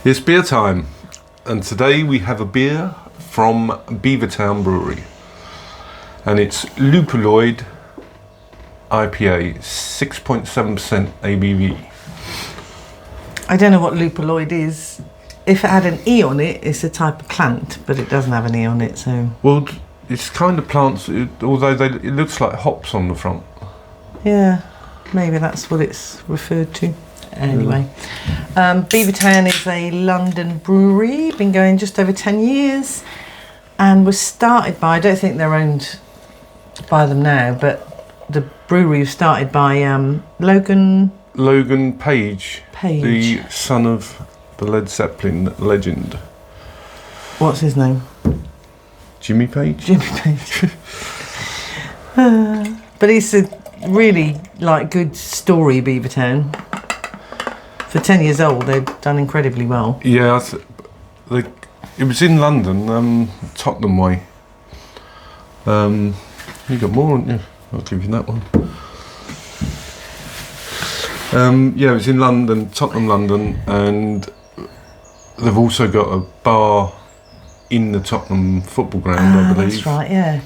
It's beer time, and today we have a beer from Beavertown Brewery, and it's Lupuloid IPA, 6.7% ABV. I don't know what Lupuloid is. If it had an E on it, it's a type of plant, but it doesn't have an E on it, so... Well, it's kind of plants, although it looks like hops on the front. Yeah, maybe that's what it's referred to. Anyway, Beavertown is a London brewery, been going just over 10 years, and was started by, I don't think they're owned by them now, but the brewery was started by Logan Page, the son of the Led Zeppelin legend. What's his name? Jimmy Page? Jimmy Page. But it's a really good story, Beavertown. For 10 years old, they've done incredibly well. Yeah, it was in London, Tottenham way. You got more, haven't you? I'll give you that one. Yeah, it was in London, Tottenham, London, and they've also got a bar in the Tottenham football ground, I believe. That's right, yeah.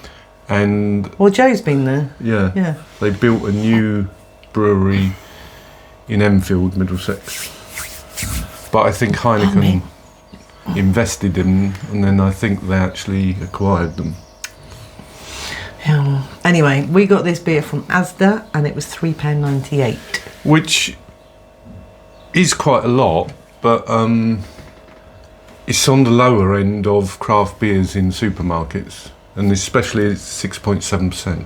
And well, Joe's been there. Yeah. They built a new brewery in Enfield, Middlesex. But I think Heineken invested in them, and then I think they actually acquired them. Yeah. Anyway, we got this beer from Asda, and it was £3.98. Which is quite a lot, but it's on the lower end of craft beers in supermarkets, and especially it's 6.7%.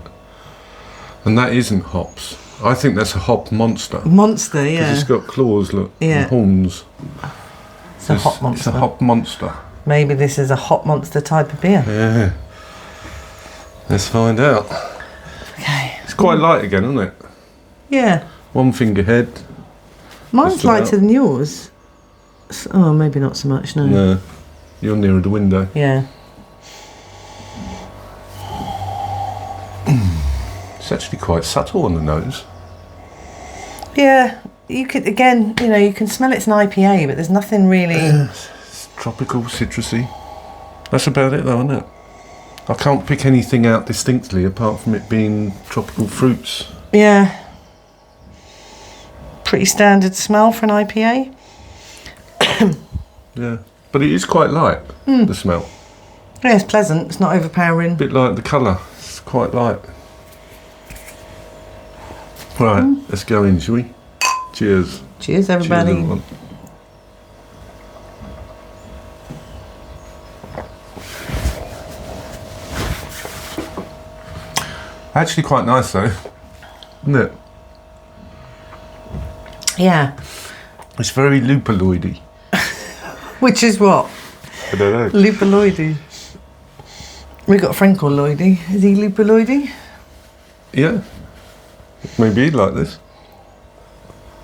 And that isn't hops. I think that's a hop monster. Monster, yeah. Because it's got claws, look, and horns. It's a hop monster. It's a hop monster. Maybe this is a hop monster type of beer. Yeah. Let's find out. Okay. It's quite light again, isn't it? Yeah. One finger head. Mine's lighter than yours. Oh, maybe not so much, no. No. You're nearer the window. Yeah. It's actually quite subtle on the nose. Yeah, you could, again, you can smell it's an IPA, but there's nothing really... It's tropical, citrusy. That's about it though, isn't it? I can't pick anything out distinctly apart from it being tropical fruits. Yeah. Pretty standard smell for an IPA. Yeah, but it is quite light, the smell. Yeah, it's pleasant, it's not overpowering. A bit like the colour, it's quite light. Right, let's go in, shall we? Cheers. Cheers, everybody. Cheers, everyone. Actually quite nice though, isn't it? Yeah. It's very lupuloidy. Which is what? I don't know. Lupuloidy. We got a friend called Lloydie. Is he lupuloidy? Yeah. Maybe he'd like this.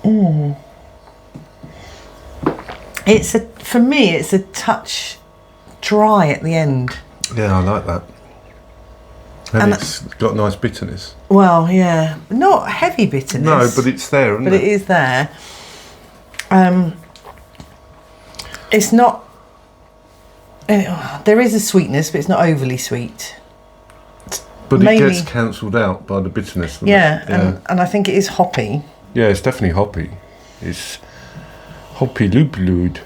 For me, it's a touch dry at the end. Yeah, I like that. And it's got nice bitterness. Well, yeah. Not heavy bitterness. No, but it's there, isn't it? But it is there. It's not... there is a sweetness, but it's not overly sweet. But it gets cancelled out by the bitterness. Yeah, and I think it is hoppy. Yeah, it's definitely hoppy. It's Hoppy Lupuloid.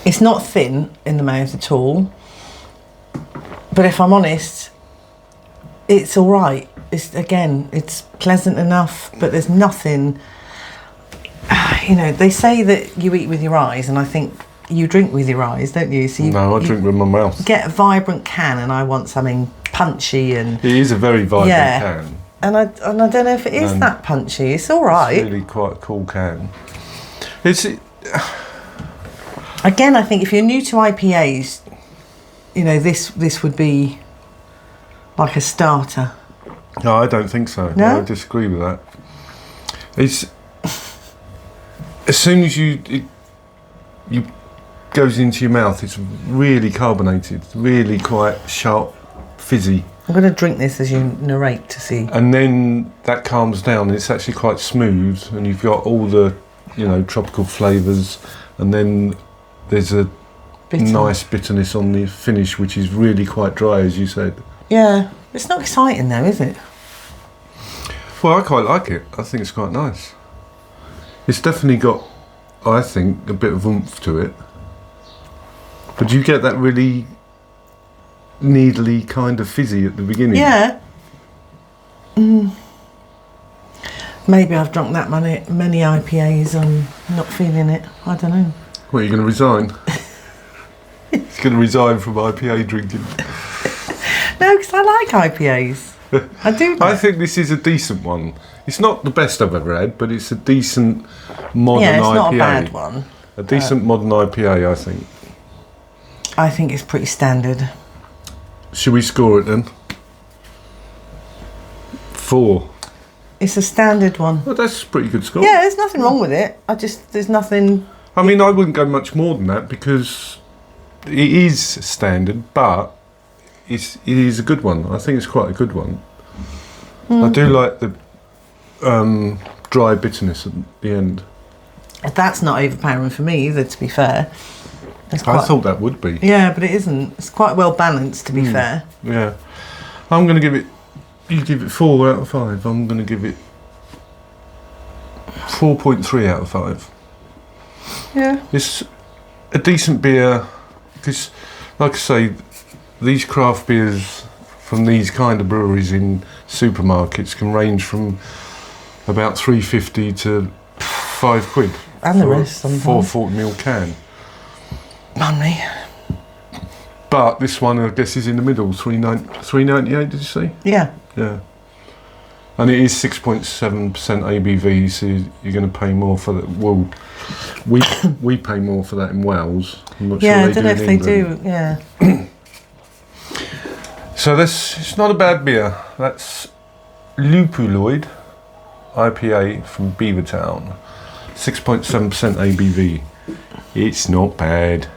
It's not thin in the mouth at all. But if I'm honest, it's all right. It's pleasant enough, but there's nothing... they say that you eat with your eyes, and I think you drink with your eyes, don't you? So no, I drink with my mouth. Get a vibrant can, and I want something punchy and... It is a very vibrant can. And I don't know if it is that punchy. It's all right. It's really quite a cool can. Again, I think if you're new to IPAs, this would be like a starter. No, I don't think so. No? I disagree with that. It's as soon as you goes into your mouth, it's really carbonated, really quite sharp, fizzy. I'm going to drink this as you narrate to see. And then that calms down. It's actually quite smooth, and you've got all the tropical flavours, and then there's a Bitter. nice bitterness on the finish, which is really quite dry, as you said. Yeah, it's not exciting though, is it? Well, I quite like it. I think it's quite nice. It's definitely got, I think, a bit of oomph to it. But do you get that really needly kind of fizzy at the beginning? Yeah. Maybe I've drunk that many IPAs. I'm not feeling it. I don't know. What, are you going to resign? He's going to resign from IPA drinking. No, because I like IPAs. I do. I think this is a decent one. It's not the best I've ever had, but it's a decent modern IPA. Yeah, it's not a bad one. A decent modern IPA, I think. I think it's pretty standard. Should we score it then? 4. It's a standard one. Well, that's a pretty good score. Yeah, there's nothing wrong with it. There's nothing... I mean, I wouldn't go much more than that because it is standard, but it is a good one. I think it's quite a good one. I do like the dry bitterness at the end. That's not overpowering for me either, to be fair. I thought that would be. Yeah, but it isn't. It's quite well balanced, to be fair. Yeah. I'm going to give it... You give it 4 out of 5. I'm going to give it 4.3 out of 5. Yeah. It's a decent beer because, like I say, these craft beers from these kind of breweries in supermarkets can range from about $3.50 to £5. And the rest sometimes. For a 40ml can. Money. But this one, I guess, is in the middle. $3.98, did you say? Yeah. Yeah. And it is 6.7% ABV, so you're going to pay more for that. Well, we pay more for that in Wales. I'm not sure Yeah, they I don't do know in if they England. do. Yeah. So it's not a bad beer. That's Lupuloid IPA from Beavertown. 6.7% ABV. It's not bad.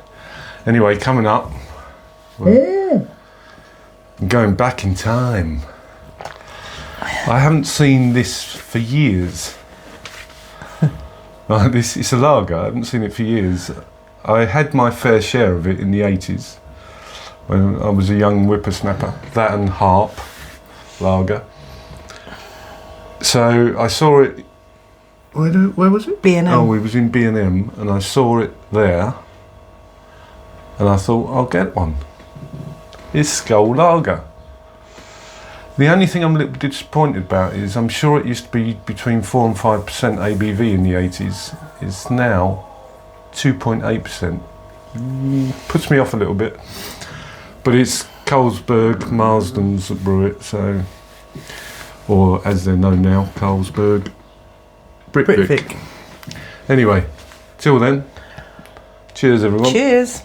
Anyway, coming up, we're going back in time. I haven't seen this for years. It's a lager. I haven't seen it for years. I had my fair share of it in the 80s when I was a young whippersnapper. That and Harp lager. So I saw it. Where was it? B&M. Oh, it was in B&M, and I saw it there, and I thought I'll get one. It's Skull Lager. The only thing I'm a little disappointed about is I'm sure it used to be between 4 and 5% ABV in the 80s. It's now 2.8%. Puts me off a little bit. But it's Carlsberg Marsden's that brew it, so, or as they're known now, Carlsberg Britvic. Britvic. Anyway, till then, cheers everyone. Cheers.